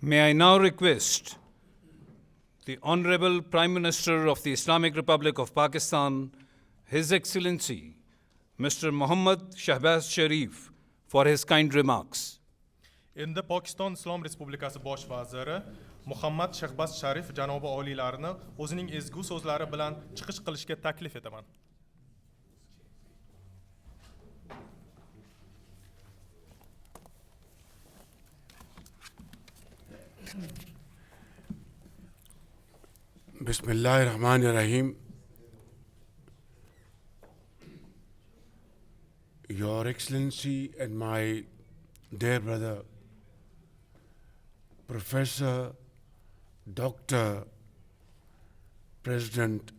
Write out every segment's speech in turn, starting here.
May I now request the Honorable Prime Minister of the Islamic Republic of Pakistan, His Excellency, Mr. Mohammad Shahbaz Sharif, for his kind remarks. Endi Pokiston Islom Respublikasi bosh vaziri Muhammad Shahbaz Sharif janobi oliylarini o'zining ezgu so'zlari bilan chiqish qilishga taklif etaman. Bismillahirrahmanirrahim. Your Excellency and my dear brother, Professor Dr. President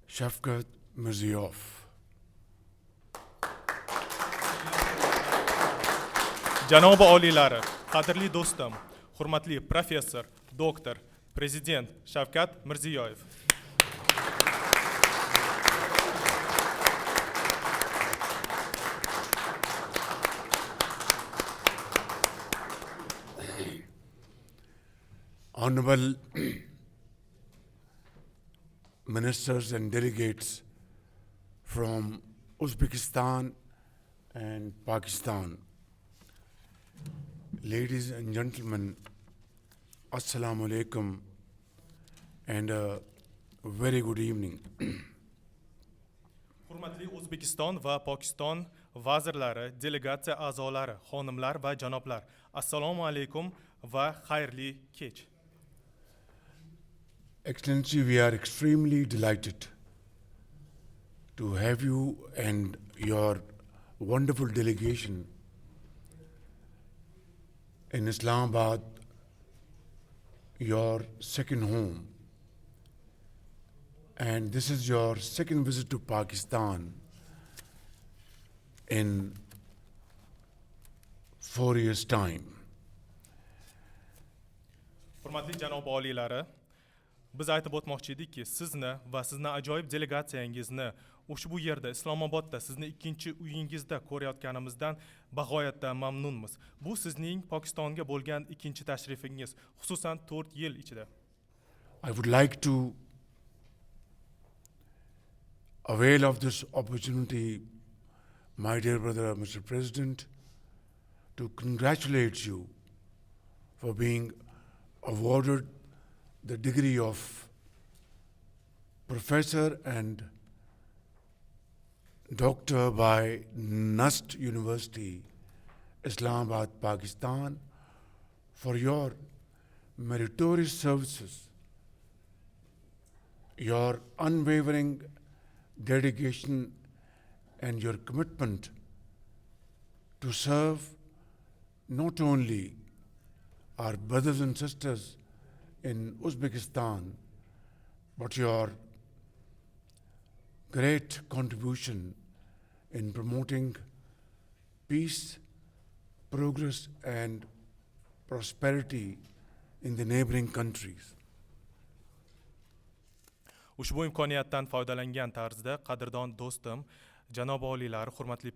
Shafkat Mirziyoyev. Janobi oliylari, qadrli do'stim, hurmatli professor, doktor, prezident Shavkat Mirziyoyev. Honorable ministers and delegates from Uzbekistan and Pakistan, ladies and gentlemen, Assalamu alaikum and a very good evening. Hurmatli O'zbekiston va Pokiston vazirlari, delegatsiya a'zolari, xonimlar va janoblar, assalomu alaykum va xayrli kech. Excellency, we are extremely delighted to have you and your wonderful delegation in Islamabad, your second home. And this is your second visit to Pakistan in 4 years' time. Hurmatli janob oliylari, biz aytib o'tmoqchi edikki, sizni va sizni ajoyib delegatsiyangizni ushbu yerda Islomobodda sizni ikkinchi uyingizda ko'rayotganimizdan bag'oyatda mamnunmiz. Bu sizning Pokistonga bo'lgan ikkinchi tashrifingiz, xususan 4 yil ichida. I would like to avail of this opportunity, my dear brother, Mr. President, to congratulate you for being awarded the degree of professor and doctor by NUST University, Islamabad, Pakistan, for your meritorious services, your unwavering dedication and your commitment to serve not only our brothers and sisters in Uzbekistan, but your great contribution in promoting peace, progress and prosperity in the neighboring countries. Ushbu imkoniyatdan foydalangan tarzda qadrdon do'stim, janob oliylari, hurmatli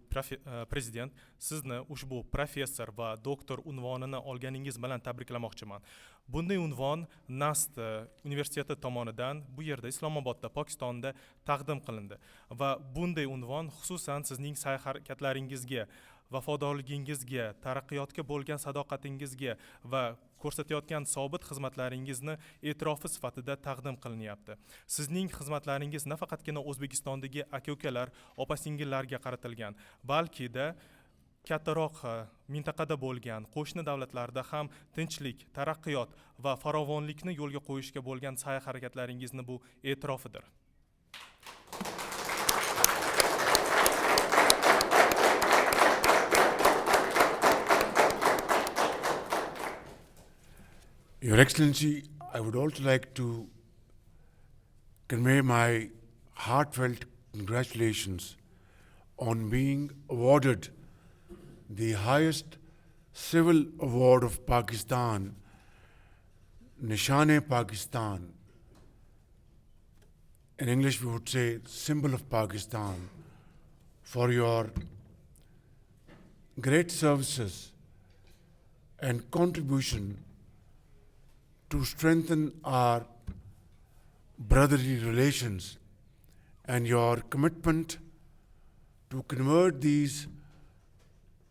prezident, sizni ushbu professor va doktor unvonini olganingiz bilan tabriklamoqchiman. Bunday unvon NUST universiteti tomonidan bu yerda Islomobodda, Pokistonda taqdim qilindi va bunday unvon xususan sizning sa'y-harakatlaringizga, vafodorligingizga, taraqqiyotga bo'lgan sadoqatingizga va ko'rsatayotgan sobit xizmatlaringizni e'tirofi sifatida taqdim qilinyapti. Sizning xizmatlaringiz nafaqatgina O'zbekistondagi aka-ukalar, opa-singillarga qaratilgan, balki-da kattaroq mintaqada bo'lgan qo'shni davlatlarda ham tinchlik, taraqqiyot va farovonlikni yo'lga qo'yishga bo'lgan sa'y-harakatlaringizni bu e'tirofidir. Your Excellency, I would also like to convey my heartfelt congratulations on being awarded the highest civil award of Pakistan, Nishan-e-Pakistan. In English, we would say symbol of Pakistan, for your great services and contribution to strengthen our brotherly relations and your commitment to convert these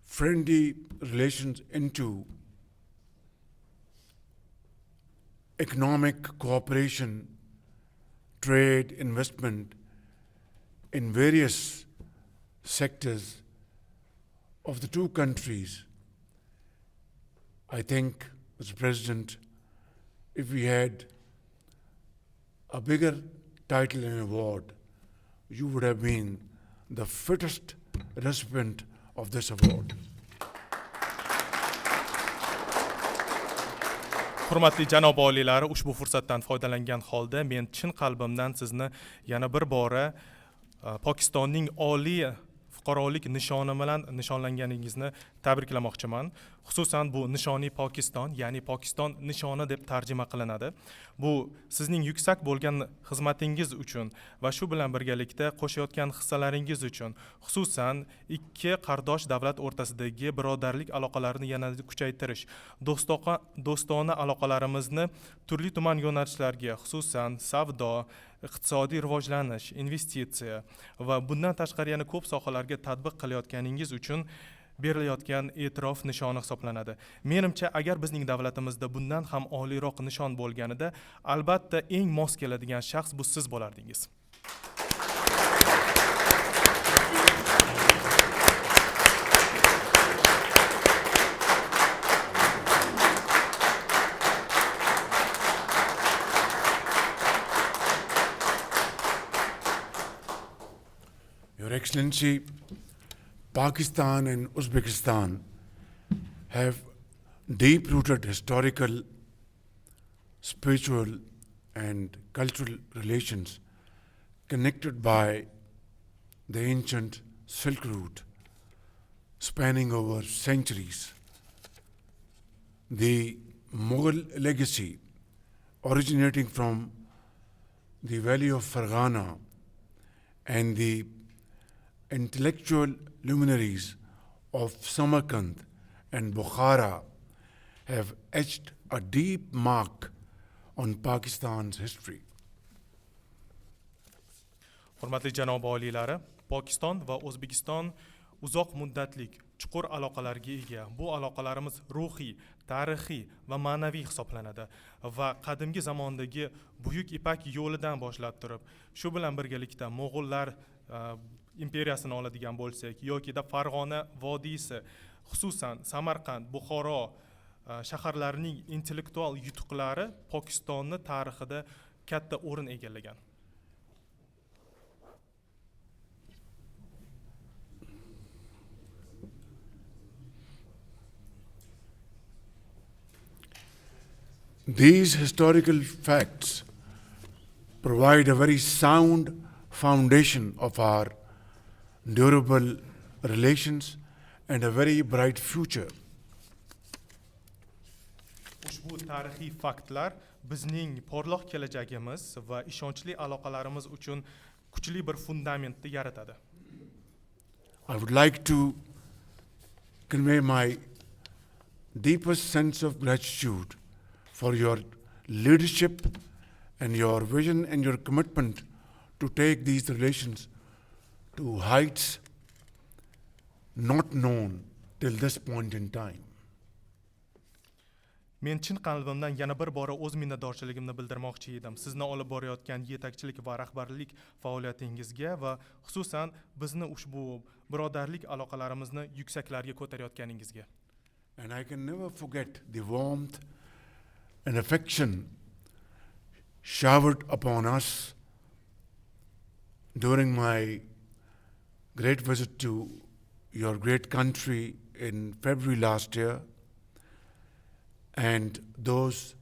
friendly relations into economic cooperation, trade, investment in various sectors of the two countries. I think, Mr. President, if we had a bigger title and award, you would have been the fittest recipient of this award. Hurmatli janob oliylar, ushbu fursatdan foydalangan holda men chin qalbimdan sizni yana bir bora Pokistonning oliy fuqarolik nishoni bilan nishonlanganingizni tabriklamoqchiman. Xususan bu nishoniy Pokiston, ya'ni Pokiston nishoni deb tarjima qilinadi. Bu sizning yuksak bo'lgan xizmatingiz uchun va shu bilan birgalikda qo'shayotgan hissalaringiz uchun, xususan ikki qardosh davlat o'rtasidagi birodarlik aloqalarini yanada kuchaytirish, do'stona aloqalarimizni turli tuman yo'nalishlarga, xususan savdo, iqtisodiy rivojlanish, investitsiya va bundan tashqari yana ko'p sohalarga tatbiq qilayotganingiz uchun berilayotgan e'tirof nishoni hisoblanadi. Menimcha, agar bizning davlatimizda bundan ham oliyroq nishon bo'lganida, albatta eng mos keladigan shaxs bu siz bo'lardingiz. Your Excellency, Pakistan and Uzbekistan have deep-rooted historical, spiritual, and cultural relations connected by the ancient Silk Route spanning over centuries. The Mughal legacy originating from the Valley of Farghana and the intellectual luminaries of Samarkand and Bukhara have etched a deep mark on Pakistan's history. Hurmatli janob oliylari, Pokiston va O'zbekiston uzoq muddatlik chuqur aloqalarga ega. Bu aloqalarimiz ruhiy, tarixiy va ma'naviy hisoblanadi va qadimgi zamondagi Buyuk Ipak yo'lidan boshlab turib, shu bilan birgalikda Mo'g'ullar imperiyasini oladigan bo'lsak, yokida Farg'ona vodiysi, xususan Samarqand, Buxoro shaharlarining intellektual yutuqlari Pokistonni tarixida katta o'rin egallagan. These historical facts provide a very sound foundation of our durable relations and a very bright future. Ushbu tarixiy faktlar bizning porloq kelajagimiz va ishonchli aloqalarimiz uchun kuchli bir fundamentni yaratadi. I would like to convey my deepest sense of gratitude for your leadership and your vision and your commitment to take these relations to heights not known till this point in time. Men chin qalbimdan yana bir bora o'z minnatdorchiligimni bildirmoqchi edim. Sizni olib borayotgan yetakchilik va rahbarlik faoliyatingizga va xususan bizni ushbu birodarlik aloqalarimizni yuksaklarga ko'tarayotganingizga. And I can never forget the warmth and affection showered upon us during my great visit to your great country in February last year, and those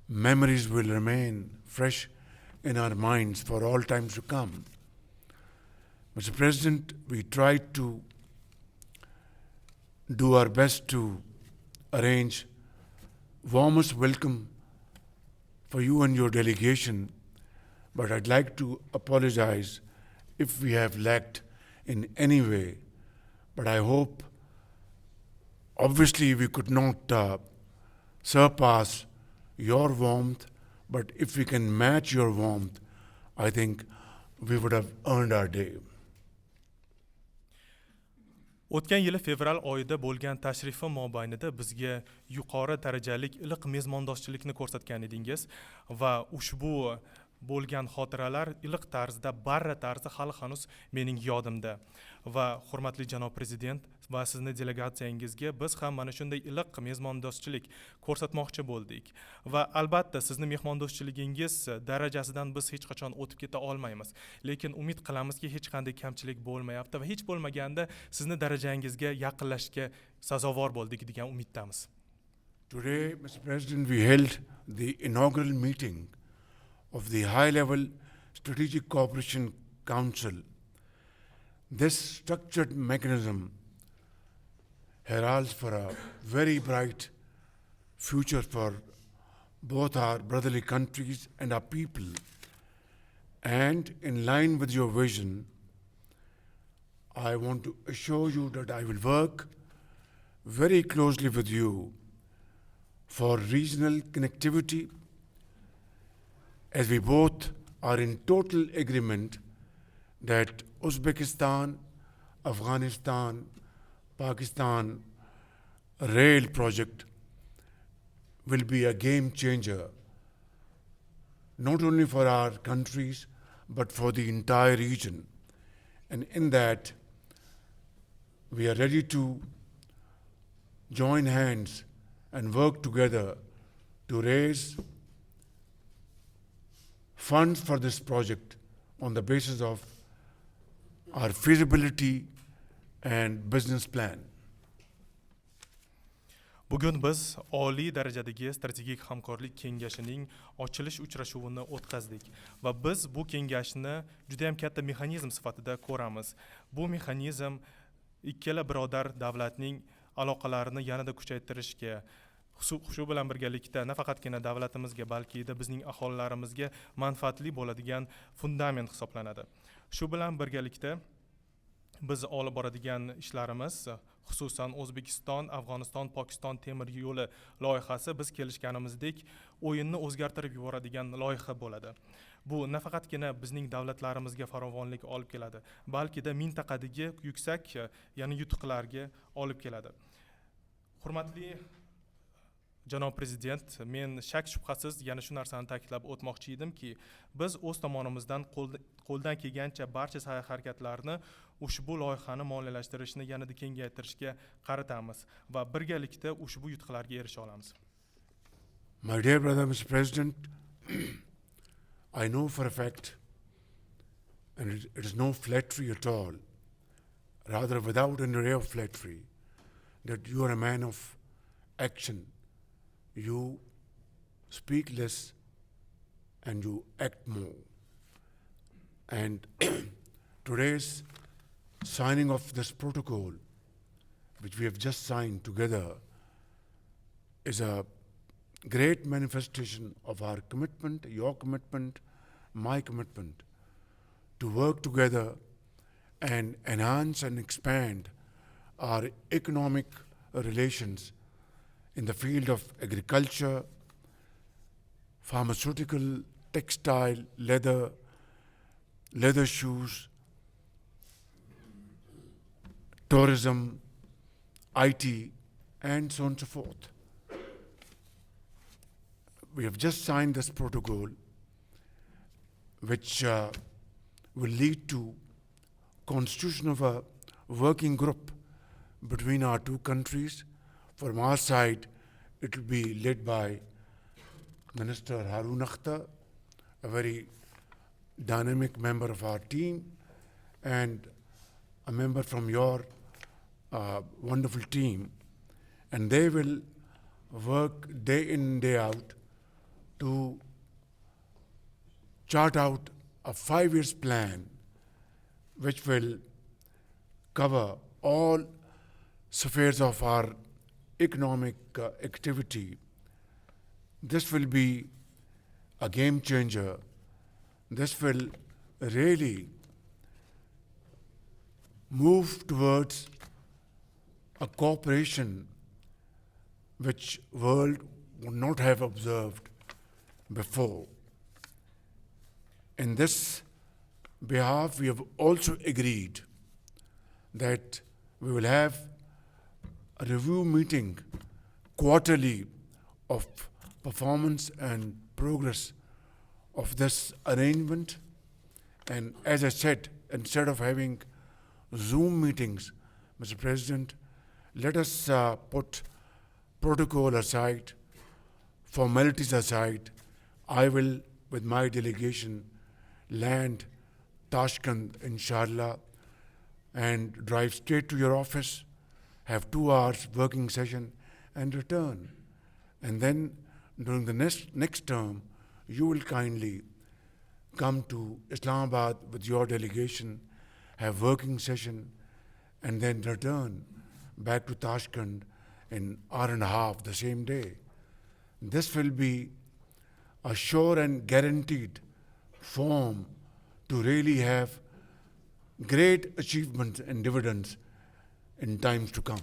memories will remain fresh in our minds for all times to come. Mr. President, we tried to do our best to arrange warmest welcome for you and your delegation, but I'd like to apologize if we have lacked in any way. But I hope, obviously, we could not surpass your warmth, but if we can match your warmth, I think we would have earned our day. O'tgan yili fevral oyida bo'lgan tashrifim mobaynida bizga yuqori darajalik iliq mezbondoshchilikni ko'rsatgan edingiz va ushbu bo'lgan xotiralar iliq tarzda, barra tarzda hali hanuz mening yodimda. Va hurmatli janob prezident va sizni delegatsiyangizga biz ham mana shunday iliq mezbondoshchilik ko'rsatmoqchi bo'ldik. Va albatta sizni mehmondo'stchiligingiz darajasidan biz hech qachon o'tib keta olmaymiz. Lekin umid qilamizki hech qanday kamchilik bo'lmayapti va hech bo'lmaganda sizni darajangizga yaqinlashishga sazovor bo'ldik degan umiddamiz. Today, Mr. President, we held the inaugural meeting of the High-Level Strategic Cooperation Council. This structured mechanism heralds for a very bright future for both our brotherly countries and our people. And in line with your vision, I want to assure you that I will work very closely with you for regional connectivity, as we both are in total agreement that Uzbekistan, Afghanistan, Pakistan rail project will be a game changer, not only for our countries, but for the entire region. And in that, we are ready to join hands and work together to raise funds for this project on the basis of our feasibility and business plan. Bugun biz oliy darajadagi strategik hamkorlik kengashining ochilish uchrashuvini o'tkazdik va biz bu kengashni juda ham katta mexanizm sifatida ko'ramiz. Bu mexanizm ikkala birodar davlatning aloqalarini yanada kuchaytirishga, shu bilan birgalikda nafaqatgina davlatimizga, balki bizning aholilarimizga manfaatli bo'ladigan fundament hisoblanadi. Shu bilan birgalikda biz olib boradigan ishlarimiz, xususan O'zbekiston, Afg'oniston, Pokiston temir yo'li loyihasi biz kelishganimizdek o'yinni o'zgartirib yuboradigan loyiha bo'ladi. Bu nafaqatgina bizning davlatlarimizga farovonlik olib keladi, balki mintaqadagi yuksak, ya'ni yutuqlarga olib keladi. Hurmatli janob prezident, men shak shubhasiz yana shu narsani ta'kidlab o'tmoqchi edimki, biz o'z tomonimizdan qo'ldan kelgancha barcha sa'y-harakatlarni ushbu loyihani moliyalashtirishni yanada kengaytirishga qaratamiz va birgalikda ushbu yutuqlarga erisha olamiz. My dear brother, Mr. President, I know for a fact, and it is no flattery at all, rather without an array of flattery, that you are a man of action. You speak less and you act more. And today's signing of this protocol, which we have just signed together, is a great manifestation of our commitment, your commitment, my commitment, to work together and enhance and expand our economic relations in the field of agriculture, pharmaceutical, textile, leather shoes, tourism, IT, and so on and so forth. We have just signed this protocol, which will lead to constitution of a working group between our two countries. From our side, it will be led by Minister Harun Akhtar, a very dynamic member of our team, and a member from your wonderful team. And they will work day in, day out to chart out a 5-year plan which will cover all spheres of our economic activity. This will be a game changer. This will really move towards a cooperation which world would not have observed before. In this behalf, we have also agreed that we will have a review meeting quarterly of performance and progress of this arrangement. And as I said, instead of having Zoom meetings, Mr. President, let us put protocol aside, formalities aside. I will, with my delegation, land Tashkent, inshallah, and drive straight to your office, have 2 hours working session, and return. And then during the next term, you will kindly come to Islamabad with your delegation, have working session, and then return back to Tashkent in hour and a half the same day. This will be a sure and guaranteed form to really have great achievements and dividends in times to come.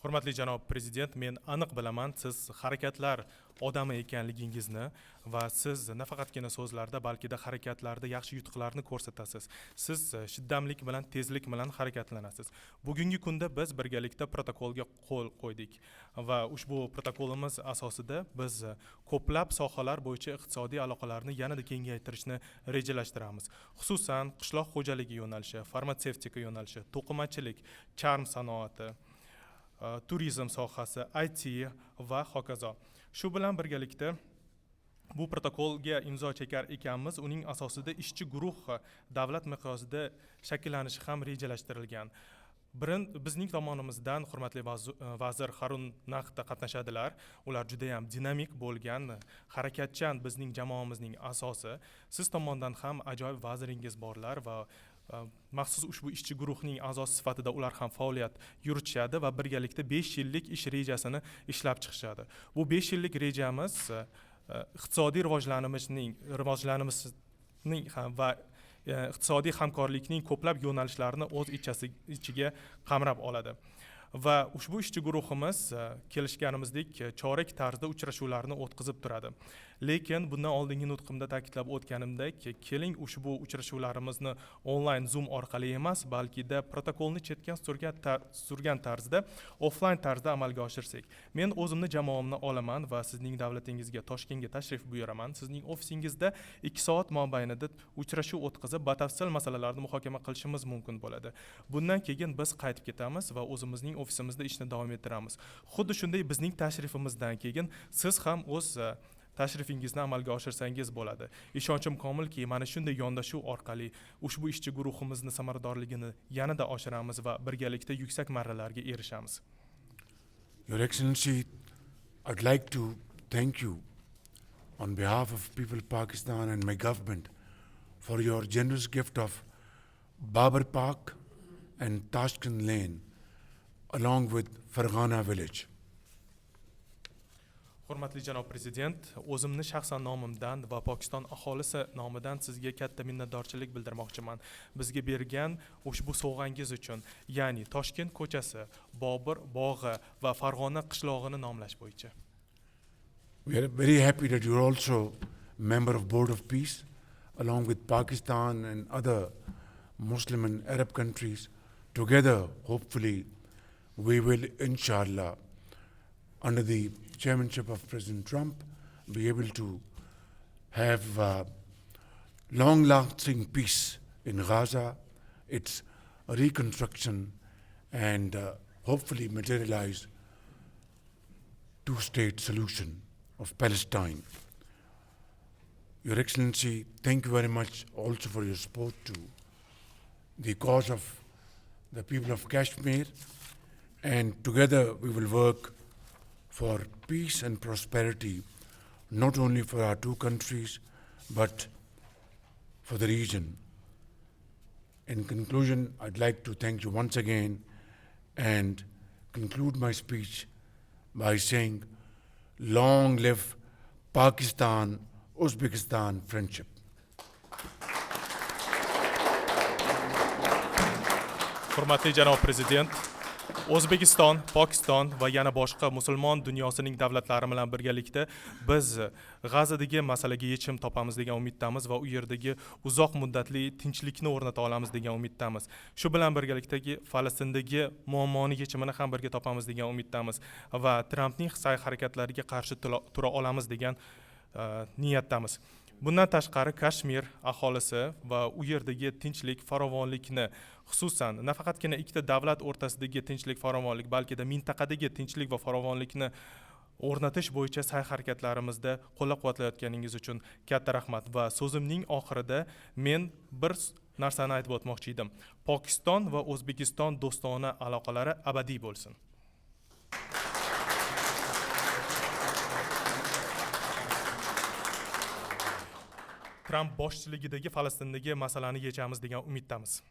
Hurmatli janob prezident, men aniq bilaman siz harakatlar odami ekanligingizni va siz nafaqatgina so'zlarda, balki de harakatlarda yaxshi yutuqlarni ko'rsatasiz. Siz shiddamlik bilan, tezlik bilan harakatlanasiz. Bugungi kunda biz birgalikda protokolga qo'l qo'ydik va ushbu protokolimiz asosida biz ko'plab sohalar bo'yicha iqtisodiy aloqalarni yanada kengaytirishni rejalashtiramiz. Xususan, qishloq xo'jaligi yo'nalishi, farmatsevtika yo'nalishi, to'qimachilik, charm sanoati, turizm sohasi, IT va hokazo. Shu bilan birgalikda bu protokolga imzo chekar ekanmiz. Uning asosida ishchi guruh davlat miqyosida shakllanishi ham rejalashtirilgan. Bizning tomonimizdan hurmatli vazir Harun Naqd qatnashadilar. Ular juda ham dinamik bo'lgan, harakatchan bizning jamoamizning asosi. Siz tomondan ham ajoyib vaziringiz borlar va maxsus ushbu ishchi guruhning a'zosi sifatida ular ham faoliyat yuritishadi va birgalikda 5 yillik ish rejasini ishlab chiqishadi. Bu 5 yillik rejamiz iqtisodiy rivojlanishning ham va iqtisodiy hamkorlikning ko'plab yo'nalishlarini o'z ichiga qamrab oladi. Va ushbu ishchi guruhimiz kelishganimizdek chorak tarzda uchrashuvlarni o'tkazib turadi. Lekin bundan oldingi nutqimda ta'kidlab o'tganimdek, keling ushbu uchrashuvlarimizni onlayn Zoom orqali emas, balki de protokolni chetdan surgan tarzda, offline tarzda amalga oshirsak. Men o'zimni jamoamni olaman va sizning davlatingizga Toshkentga tashrif buyuraman. Sizning ofisingizda 2 soat mobaynida uchrashuv o'tkazib, batafsil masalalarni muhokama qilishimiz mumkin bo'ladi. Bundan keyin biz qaytib ketamiz va o'zimizning ofisimizda ishni davom ettiramiz. Xuddi shunday bizning tashrifimizdan keyin siz ham o'z tashrifingizni amalga oshirsangiz bo'ladi. Ishonchim komilki, mana shunday yondashuv orqali ushbu ishchi guruhimizni samaradorligini yanada oshiramiz va birgalikda yuksak marralarga erishamiz. Your Excellency, I'd like to thank you on behalf of people of Pakistan and my government for your generous gift of Babar Park and Tashkent Lane along with Farg'ona village. Hurmatli janob prezident, o'zimni shaxsan nomimdan va Pokiston aholisi nomidan sizga katta minnatdorchilik bildirmoqchiman. Bizga bergan ushbu sovg'angiz uchun, ya'ni Toshkent ko'chasi, Bobur bog'i va Farg'ona qishlog'ini nomlash bo'yicha. We are very happy that you are also member of Board of Peace along with Pakistan and other Muslim and Arab countries. Together, hopefully, we will, inshallah, under the chairmanship of President Trump, be able to have long-lasting peace in Gaza, its reconstruction, and hopefully materialize two-state solution of Palestine. Your Excellency, thank you very much also for your support to the cause of the people of Kashmir, and together we will work for peace and prosperity, not only for our two countries, but for the region. In conclusion, I'd like to thank you once again and conclude my speech by saying, long live Pakistan-Uzbekistan friendship. Hurmatli janob prezident, O'zbekiston, Pokiston va yana boshqa musulmon dunyosining davlatlari bilan birgalikda biz G'azadagi masalaga yechim topamiz degan umiddamiz va u yerdagi uzoq muddatli tinchlikni o'rnata olamiz degan umiddamiz. Shu bilan birgalikdagi Falastindagi muammoning yechimini ham birga topamiz degan umiddamiz va Trampning sa'y-harakatlariga qarshi tura olamiz degan niyatdamiz. Bundan tashqari Kashmir aholisi va u yerdagi tinchlik, farovonlikni, xususan nafaqatgina ikkita davlat o'rtasidagi tinchlik, farovonlik, balki mintaqadagi tinchlik va farovonlikni o'rnatish bo'yicha sa'y-harakatlarimizda qo'llab-quvvatlayotganingiz uchun katta rahmat va so'zimning oxirida men bir narsani aytib o'tmoqchi edim. Pokiston va O'zbekiston do'stona aloqalari abadiy bo'lsin. Tramp boshchiligidagi Falastindagi masalani yechamiz degan umiddamiz.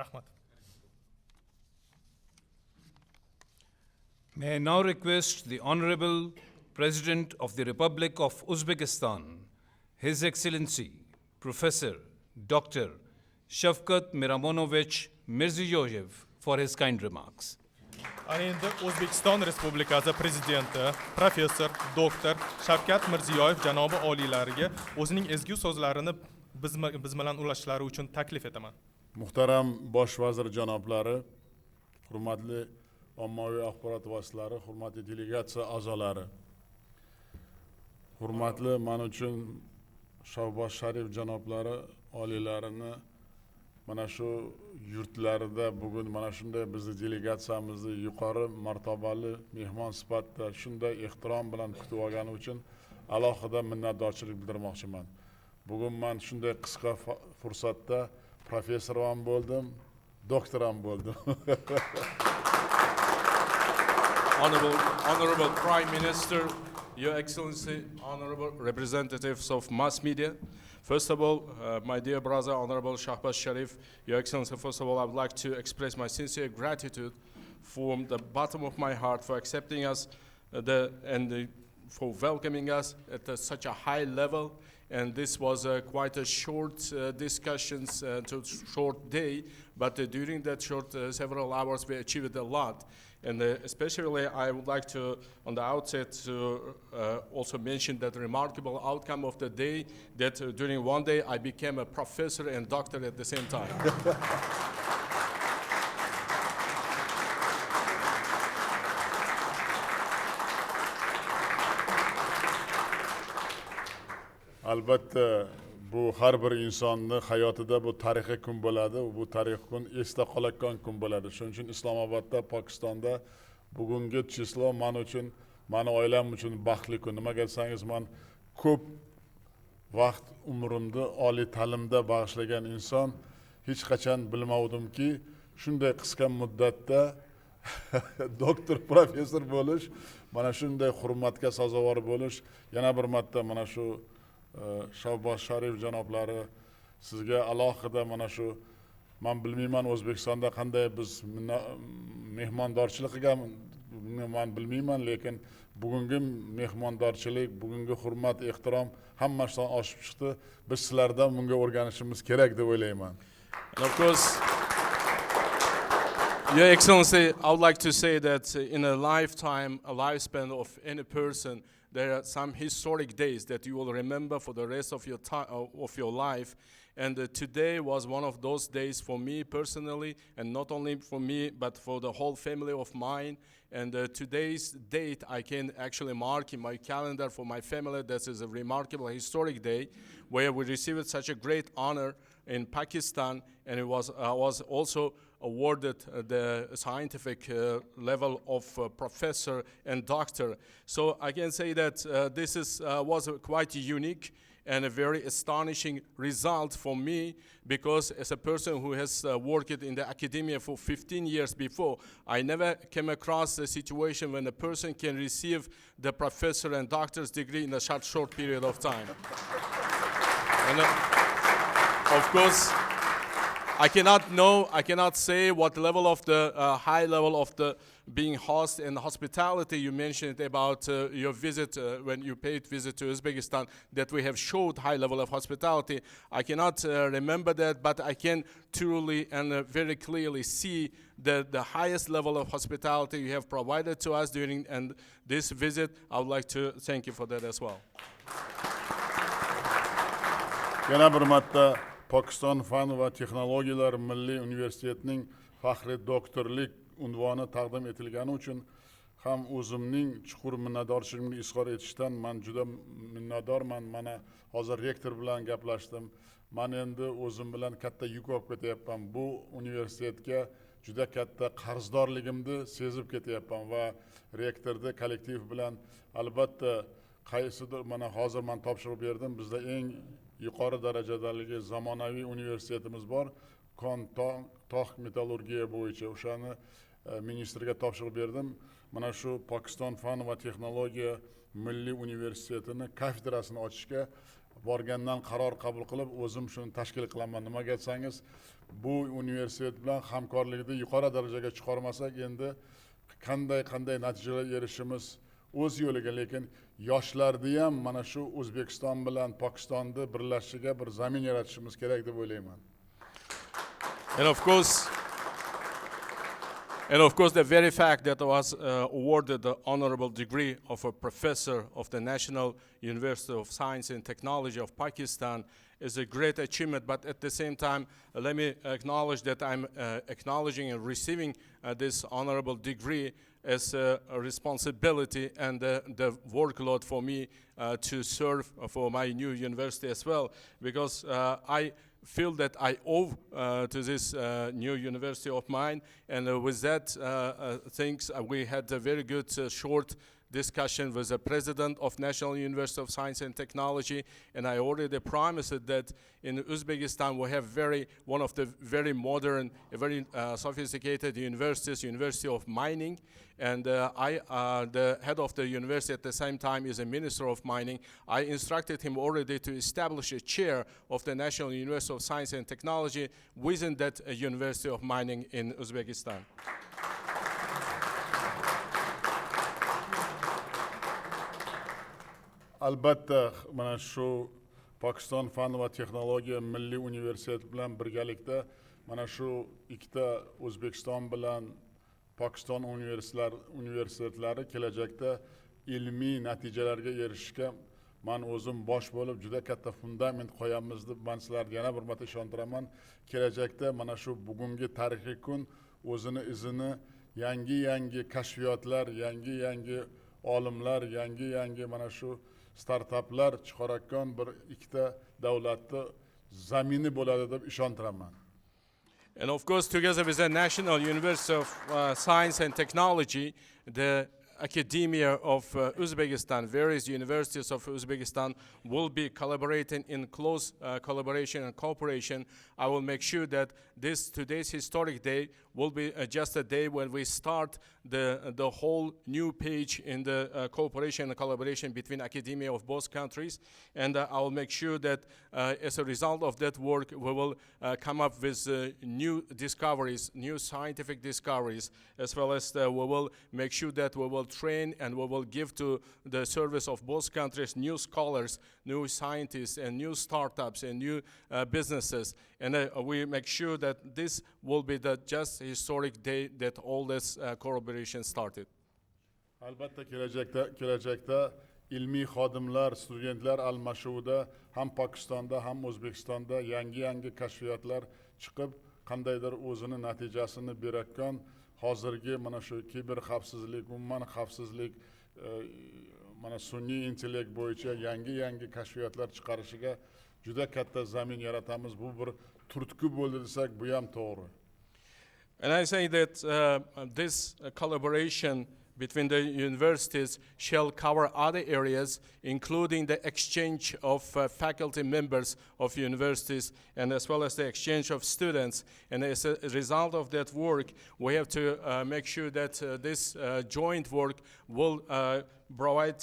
Rahmat. May I now request the Honorable President of the Republic of Uzbekistan, His Excellency, Professor Dr. Shavkat Miramonovich Mirziyoyev for his kind remarks. Ana endi O'zbekiston Respublikasi Prezidenti Professor Dr. Shavkat Mirziyoyev janobi oliylariga o'zining ezgu so'zlarini biz bilan ulashishlari uchun taklif etaman. Muhtaram bosh vazir janoblari, hurmatli ommaviy axborot vositalari, hurmatli delegatsiya a'zolari, hurmatli men uchun Shahboz Sharif janoblari oliylarini mana shu yurtlarida bugun mana shunday bizni delegatsiyamizni yuqori martabali mehmon sifatida shunday ehtirom bilan kutib olgani uchun alohida minnatdorchilik bildirmoqchiman. Bugun men shunday qisqa fursatda professor ham bo'ldim, doktor ham bo'ldim. Honorable Prime Minister, Your Excellency, honorable representatives of mass media. First of all, my dear brother, Honorable Shahbaz Sharif, Your Excellency, first of all, I would like to express my sincere gratitude from the bottom of my heart for accepting us for welcoming us at such a high level. And this was quite a short discussions, short day, but during that short several hours we achieved a lot. And especially I would like to, on the outset, to also mention that remarkable outcome of the day, that during one day I became a professor and doctor at the same time. Albatta bu har bir insonni hayotida bu tarixiy kun bo'ladi, bu tarixiy kun esda qoladigan kun bo'ladi. Shuning uchun Islomobodda, Pokistonda bugungi chislo men uchun, meni oilam uchun baxtli kun. Nimaga desangiz, men ko'p vaqt umrimni oliy ta'limda bag'ishlagan inson hech qachon bilmavdimki, shunday qisqa muddatda doktor, professor bo'lish, mana shunday hurmatga sazovor bo'lish, yana bir marta mana shu Shahboz Sharif janoblari sizga alohida mana shu, men bilmayman O'zbekistonda qanday biz mehmondorchilik qilgan, men bilmayman, lekin bugungi mehmondorchilik, bugungi hurmat, ehtirom hammasidan oshib chiqdi. Biz sizlardan bunga o'rganishimiz kerak deb o'ylayman. And of course, Your Excellency, I would like to say that in a lifetime, a lifespan of any person, there are some historic days that you will remember for the rest of your time, of your life. And today was one of those days for me personally, and not only for me, but for the whole family of mine. And today's date I can actually mark in my calendar for my family. This is a remarkable historic day where we received such a great honor in Pakistan, and it was also awarded the scientific level of professor and doctor. So I can say that this was quite unique and a very astonishing result for me, because as a person who has worked in the academia for 15 years before, I never came across a situation when a person can receive the professor and doctor's degree in a short period of time. And of course, I cannot say what level of the high level of the being host and hospitality. You mentioned about your visit when you paid visit to Uzbekistan, that we have showed high level of hospitality. I cannot remember that, but I can truly and very clearly see the highest level of hospitality you have provided to us during this visit. I would like to thank you for that as well. Yana bir marta Pokiston Fan va Texnologiyalar Milliy Universitetining faxriy doktorlik unvoni taqdim etilgani uchun ham o'zimning chuqur minnatdorchiligimni izhor etishdan men juda minnatdorman. Mana hozir rektor bilan gaplashdim. Men endi o'zim bilan katta yuk olib ketyapman. Bu universitetga juda katta qarzdorligimni sezib ketyapman va rektorni kollektiv bilan albatta qaysidir mana hozir men topshiriq berdim. Bizda eng yuqori darajadagi zamonaviy universitetimiz bor. Tog' metallurgiya bo'yicha o'shani ministrga topshiriq berdim. Mana shu Pokiston Fan va Texnologiya Milliy universitetini kafedrasini ochishga borgandan qaror qabul qilib, o'zim shuni tashkil qilaman. Nimaga aytsangiz, bu universitet bilan hamkorlikni yuqori darajaga chiqarmasak, endi qanday natijalar erishishimiz o'z yo'liga, lekin yoshlarni ham mana shu O'zbekiston bilan Pokistonni birlashishiga bir zamin yaratishimiz kerak deb o'ylayman. And of course, the very fact that I was awarded the honorable degree of a professor of the National University of Science and Technology of Pakistan is a great achievement. But at the same time, let me acknowledge that I'm acknowledging and receiving this honorable degree as a responsibility and the workload for me to serve for my new university as well, because I feel that I owe to this new university of mine, and with that things we had a very good short discussion with the president of National University of Science and Technology, and I already promised that in Uzbekistan we have one of the very modern, very sophisticated universities, University of Mining, and the head of the university at the same time is a minister of mining. I instructed him already to establish a chair of the National University of Science and Technology within that University of Mining in Uzbekistan. Albatta, mana shu Pokiston Fan va Texnologiya Milliy Universiteti bilan birgalikda mana shu ikkita O'zbekiston bilan Pokiston universitetlari kelajakda ilmiy natijalarga erishishga men o'zim bosh bo'lib juda katta fundament qo'yamiz deb men sizlarga yana bir marta ishontiraman. Kelajakda mana shu bugungi tarixiy kun o'zini izini yangi kashfiyotlar, yangi olimlar, yangi mana shu startaplar chiqarayotgan bir ikkita davlatni zamini bo'ladi deb ishontiraman. And of course, together with the National University of Science and Technology, the academia of Uzbekistan, various universities of Uzbekistan will be collaborating in close collaboration and cooperation. I will make sure that today's historic day will be just a day when we start the whole new page in the cooperation and collaboration between academia of both countries. And I will make sure that as a result of that work, we will come up with new discoveries, new scientific discoveries, as well as we will make sure that we will train and we will give to the service of both countries new scholars, new scientists, and new startups and new businesses. And we make sure that this will be the just historic day that all this collaboration started. Albatta kelajakda ilmiy xodimlar, studentlar almashuvida ham Pokistonda ham O'zbekistonda yangi kashfiyotlar chiqib, qandaydir o'zini natijasini berayotgan hozirgi mana shu kiber xavfsizlik, umuman xavfsizlik, mana sun'iy intellekt bo'yicha yangi kashfiyotlar chiqarishiga juda katta zamin yaratamiz. Bu bir turtki bo'ldi desak, bu ham to'g'ri. And I say that this collaboration between the universities shall cover other areas, including the exchange of faculty members of universities, and as well as the exchange of students. And as a result of that work, we have to make sure that this joint work will provide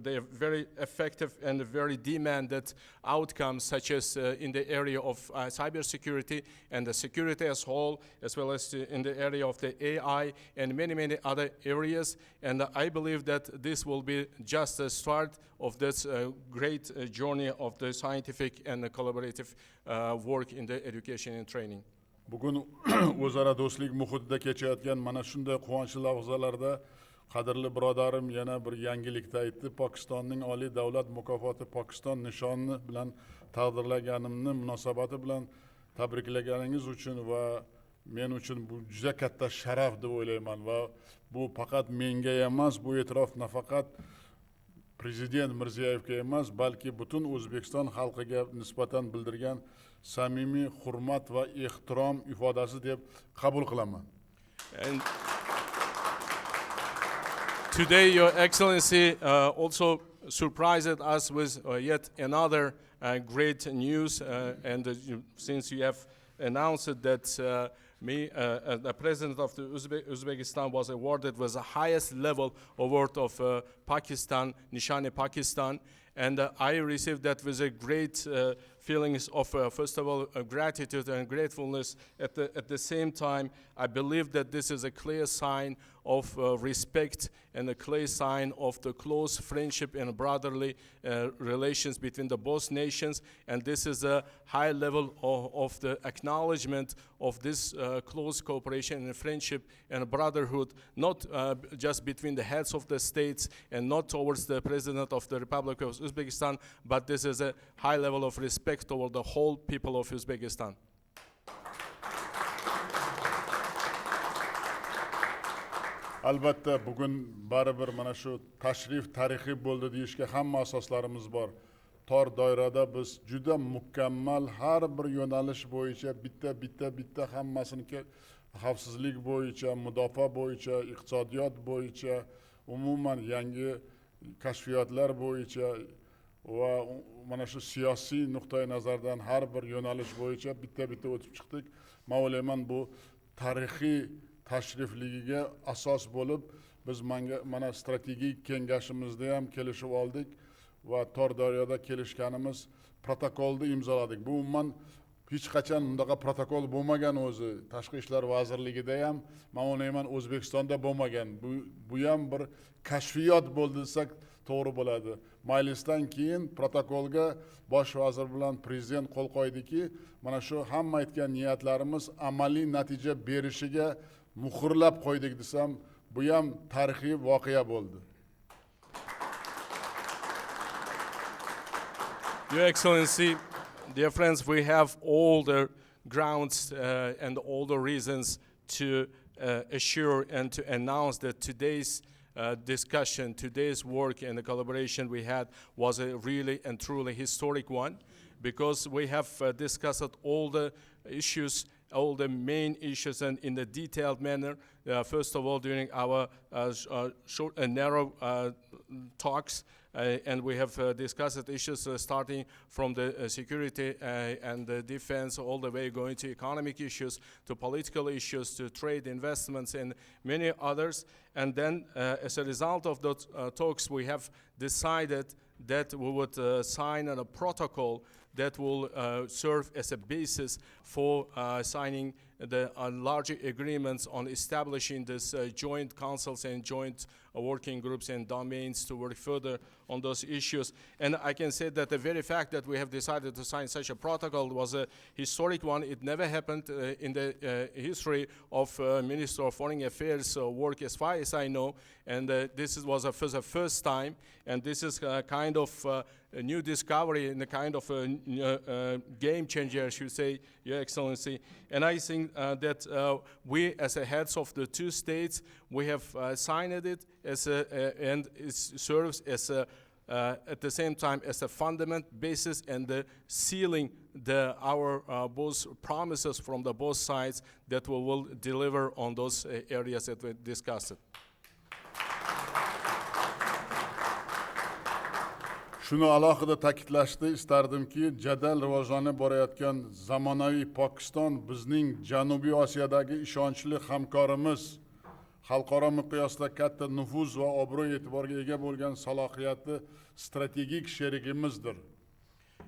they're very effective and very demanded outcomes, such as in the area of cybersecurity and the security as whole, as well as in the area of the AI and many, many other areas. And I believe that this will be just the start of this great journey of the scientific and the collaborative work in the education and training. Bugun o'zaro do'stlik muhitida kechayotgan mana shunday quvonchli lahzalarda qadrli birodarim yana bir yangilikni aytdi. Pokistonning oliy davlat mukofoti Pokiston nishoni bilan taqdirlaganimni munosabati bilan tabriklaganingiz uchun va men uchun bu juda katta sharaf deb o'ylayman va bu faqat menga emas, bu e'tirof nafaqat Prezident Mirziyoyevga emas, balki butun O'zbekiston xalqiga nisbatan bildirgan samimiy hurmat va ehtirom ifodasi deb qabul qilaman. And today, Your Excellency also surprised us with yet another great news. Since you have announced that the President of the Uzbekistan was awarded with the highest level award of Pakistan, Nishani Pakistan. And I received that with a great feelings of, first of all, gratitude and gratefulness. At the same time, I believe that this is a clear sign of respect and a clear sign of the close friendship and brotherly relations between the both nations. And this is a high level of the acknowledgement of this close cooperation and friendship and brotherhood, not just between the heads of the states and not towards the President of the Republic of Uzbekistan, but this is a high level of respect toward the whole people of Uzbekistan. Albatta bugun baribir mana shu tashrif tarixiy bo'ldi deyishga hamma asoslarimiz bor. Tor doirada biz juda mukammal har bir yo'nalish bo'yicha bitta hammasini xavfsizlik bo'yicha, mudofaa bo'yicha, iqtisodiyot bo'yicha, umuman yangi kashfiyotlar bo'yicha va mana shu siyosiy nuqtai nazardan har bir yo'nalish bo'yicha bitta o'tib chiqdik. Men o'ylayman bu tarixiy tashrifligiga asos bo'lib, biz mana strategik kengashimizda ham kelishib oldik va tor doirada kelishganimiz protokolni imzoladik. Bu umuman hech qachon bundaqa protokol bo'lmagan o'zi. Tashqi ishlar vazirligida ham, men o'ylayman O'zbekistonda bo'lmagan. Bu ham bir kashfiyot bo'ldi desak to'g'ri bo'ladi. Majlisdan keyin protokolga bosh vazir bilan prezident qo'l qo'ydiki, mana shu hamma aytgan niyatlarimiz amaliy natija berishiga muhrlab qo'ydik desam, bu ham tarixiy voqea bo'ldi. Your Excellency, dear friends, we have all the grounds and all the reasons to assure and to announce that today's discussion, today's work and the collaboration we had was a really and truly historic one, because we have discussed all the issues, all the main issues, and in a detailed manner. First of all, during our short and narrow talks, and we have discussed issues starting from the security and the defense, all the way going to economic issues, to political issues, to trade, investments, and many others. And then, as a result of those talks, we have decided that we would sign a protocol that will serve as a basis for signing the larger agreements on establishing this joint councils and joint working groups and domains to work further on those issues. And I can say that the very fact that we have decided to sign such a protocol was a historic one. It never happened in the history of Minister of Foreign Affairs work, as far as I know. And this was for the first time. And this is kind of a new discovery and a kind of a game changer, I should say, Your Excellency. And I think that we, as the heads of the two states, we have signed it and it serves as at the same time as a fundament basis and the sealing our both promises from the both sides that we will deliver on those areas that we discussed. Shuni alohida ta'kidlashni istardimki, jadal rivojlanib borayotgan zamonaviy Pokiston bizning Janubiy Osiyodagi ishonchli hamkorimiz xalqaro miqyosda katta nufuz va obro' e'tiborga ega bo'lgan salohiyati strategik sherigimizdir.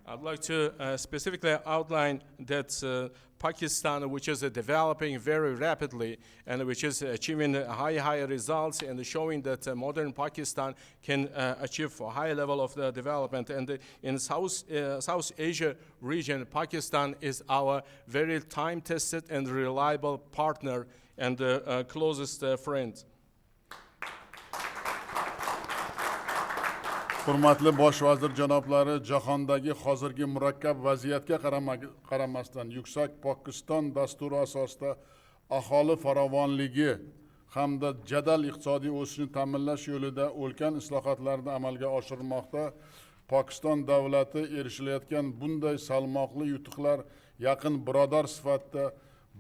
I'd like to specifically outline that Pakistan, which is developing very rapidly and which is achieving high results and showing that modern Pakistan can achieve a high level of development. And in South Asia region, Pakistan is our very time-tested and reliable partner and closest friend. Hurmatli bosh vazir janoblari, jahondagi hozirgi murakkab vaziyatga qaramasdan yuksak Pokiston dasturi asosida aholi farovonligi hamda jadal iqtisodiy o'sishni ta'minlash yo'lida ulkan islohotlarni amalga oshirmoqda. Pokiston davlati erishilayotgan bunday salmoqli yutuqlar yaqin birodar sifatida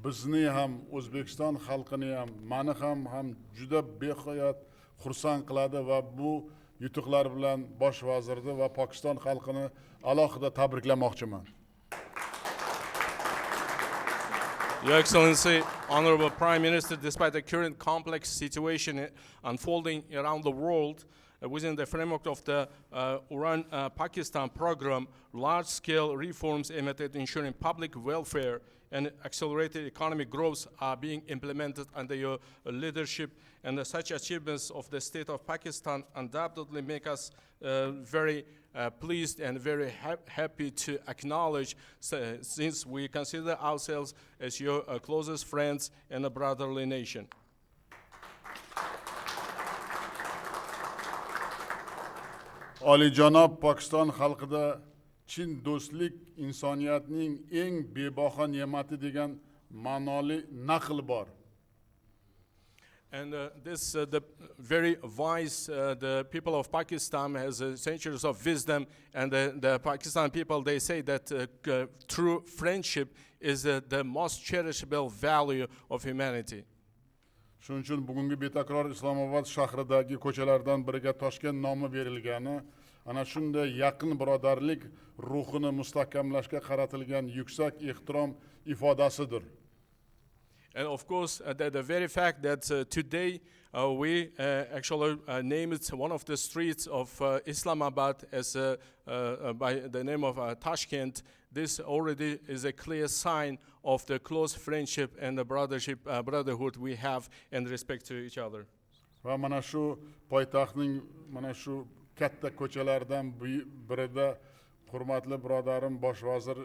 bizni ham, O'zbekiston xalqini ham, meni ham juda beqiyat xursand qiladi va bu yutuqlar bilan bosh vazirni va Pokiston xalqini alohida tabriklamoqchiman. Your Excellency, Honorable Prime Minister, despite the current complex situation unfolding around the world, within the framework of the Iran-Pakistan program, large-scale reforms aimed at ensuring public welfare and accelerated economic growth are being implemented under your leadership, and such achievements of the state of Pakistan undoubtedly make us very pleased and very happy to acknowledge, since we consider ourselves as your closest friends and a brotherly nation. Oliyjanob Pokiston xalqida chin do'stlik insoniyatning eng bebaho ne'mati degan ma'noli naql bor. And the very wise, the people of Pakistan has centuries of wisdom, and the Pakistan people, they say that true friendship is the most cherishable value of humanity. Shuning uchun bugungi betakror Islomobod shahridagi ko'chalardan biriga Toshkent nomi berilgani ana shunday yaqin birodarlik ruhini mustahkamlashga qaratilgan yuksak ehtirom ifodasidir. And of course, the very fact that today we actually named one of the streets of Islamabad as by the name of Tashkent, this already is a clear sign of the close friendship and the brotherhood we have and respect to each other. Va mana shu poytaxtning mana shu katta ko'chalardan birida hurmatli birodarim bosh vazir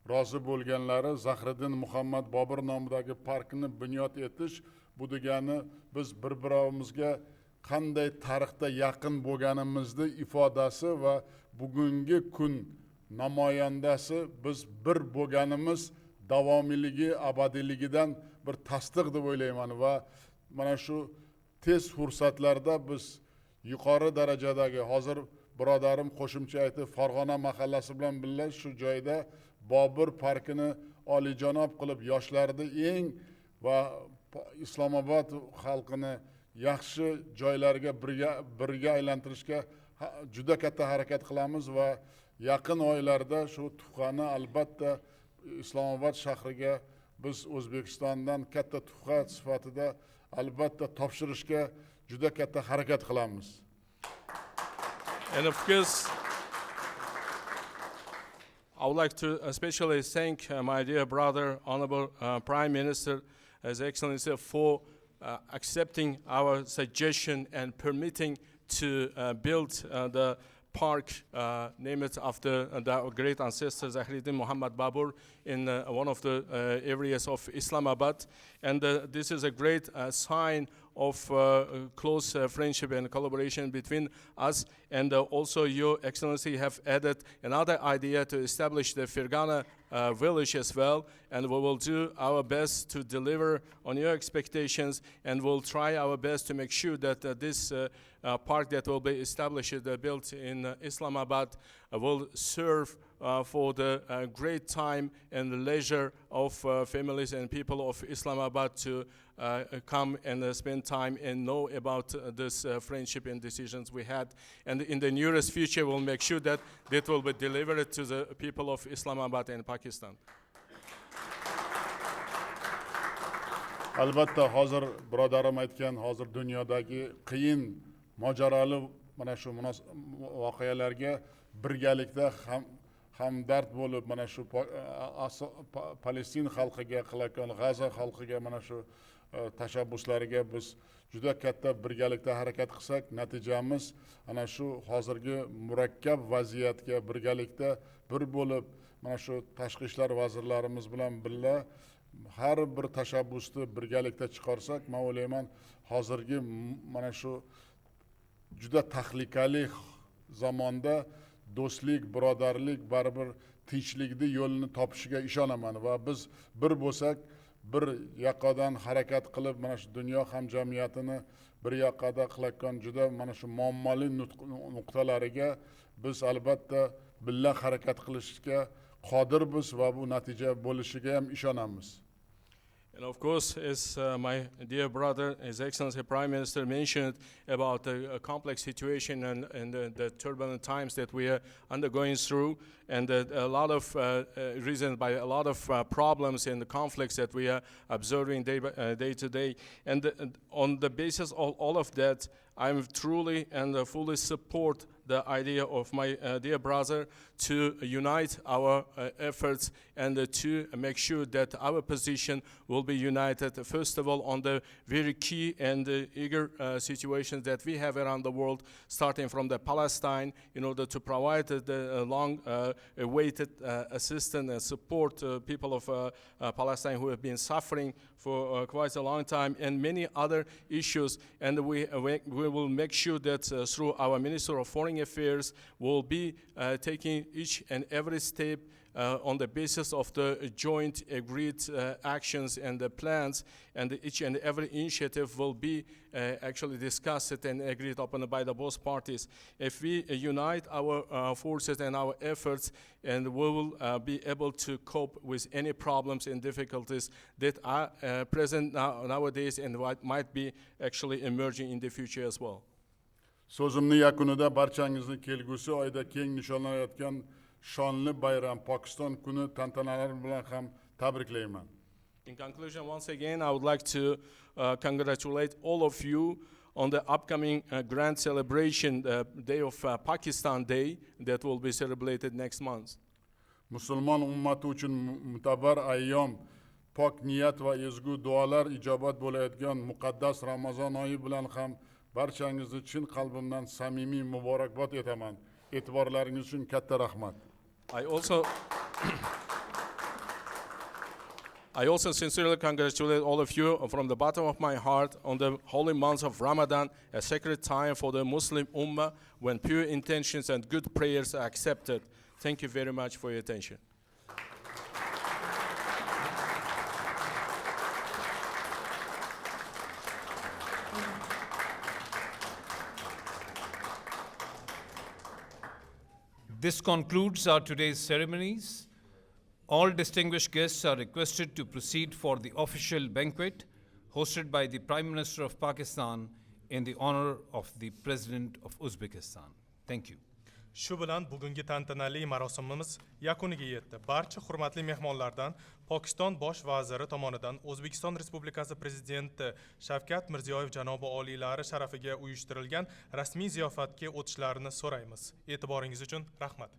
rozi bo'lganlari Zahriddin Muhammad Bobur nomidagi parkni bunyod etish, bu degani biz bir-birimizga qanday tarixda yaqin bo'lganimizni ifodasi va bugungi kun namoyandasi biz bir bo'lganimiz davomiyligi, abadiyligidan bir tasdiq deb o'ylayman va mana shu tez fursatlarda biz yuqori darajadagi hozir birodarim qo'shimcha aytib Farg'ona mahallasi bilan birga shu joyda Bobur parkini oliyjanob qilib yoshlarni eng va Islomobod xalqini yaxshi joylarga birga aylantirishga juda katta harakat qilamiz va yaqin oylarda shu tuhfani albatta Islomobod shahriga biz O'zbekistondan katta tuhfa sifatida albatta topshirishga juda katta harakat qilamiz. And of course, I would like to especially thank my dear brother, Honorable Prime Minister, His Excellency, for accepting our suggestion and permitting to build the park named after the great ancestor Zahriddin Muhammad Babur in one of the areas of Islamabad. And this is a great sign of close friendship and collaboration between us. And also, Your Excellency have added another idea to establish the Fergana village as well. And we will do our best to deliver on your expectations, and we'll try our best to make sure that this park that will be established, built in Islamabad, will serve for the great time and leisure of families and people of Islamabad to come and spend time and know about this friendship and decisions we had. And in the nearest future, we'll make sure that that will be delivered to the people of Islamabad and Pakistan. albatta hozir birodarim aytgan hozir dunyodagi qiyin mojaroli mana shu voqealarga birgalikda hamdard bo'lib mana shu Palestin xalqiga qilayotgan G'azo xalqiga mana shu tashabbuslariga biz juda katta birgalikda harakat qilsak, natijamiz ana shu hozirgi murakkab vaziyatga birgalikda bir bo'lib mana shu tashqi ishlar vazirlarimiz bilan birga har bir tashabbusni birgalikda chiqarsak, men o'ylayman hozirgi mana shu juda tahlikali zamonda do'stlik, birodarlik baribir tinchlikni yo'lini topishiga ishonaman va biz bir bo'lsak, bir yoqadan harakat qilib mana shu dunyo hamjamiyatini bir yoqada qilayotgan juda mana shu muammoli nuqtalariga biz albatta birga harakat qilishga qodirmiz va bu natija bo'lishiga ham ishonamiz. And of course, as my dear brother, His Excellency Prime Minister mentioned about the complex situation and the turbulent times that we are undergoing through, and a lot of reasons by a lot of problems and the conflicts that we are observing day to day. And on the basis of all of that, I'm truly and fully support the idea of my dear brother to unite our efforts and to make sure that our position will be united, first of all, on the very key and eager situations that we have around the world, starting from the Palestine, in order to provide the long-awaited assistance and support people of Palestine who have been suffering for quite a long time, and many other issues. And we will make sure that through our Minister of Foreign Affairs will be taking each and every step on the basis of the joint agreed actions and the plans, and each and every initiative will be actually discussed and agreed upon by the both parties. If we unite our forces and our efforts, and we will be able to cope with any problems and difficulties that are present nowadays and what might be actually emerging in the future as well. So'zimni yakunida barchangizni kelgusi oyda keng nishonlanayotgan shonli bayram Pokiston kuni tantanalari bilan ham tabriklayman. In conclusion, once again, I would like to congratulate all of you on the upcoming grand celebration, the Day of Pakistan Day, that will be celebrated next month. Musulmon ummati uchun mutabar ayyom, pok niyat va ezgu duolar ijobat bo'layotgan muqaddas Ramazon oyi bilan ham barchangizni chin qalbimdan samimiy muborakbod etaman. E'tiborlaringiz uchun katta rahmat. I also sincerely congratulate all of you from the bottom of my heart on the holy month of Ramadan, a sacred time for the Muslim Ummah when pure intentions and good prayers are accepted. Thank you very much for your attention. This concludes our today's ceremonies. All distinguished guests are requested to proceed for the official banquet hosted by the Prime Minister of Pakistan in the honor of the President of Uzbekistan. Thank you. Shu bilan bugungi tantanali marosimimiz yakuniga yetdi. Barcha hurmatli mehmonlardan Pokiston bosh vaziri tomonidan O'zbekiston Respublikasi Prezidenti Shavkat Mirziyoyev janobi oliylari sharafiga uyushtirilgan rasmiy ziyofatga o'tishlarini so'raymiz. E'tiboringiz uchun rahmat.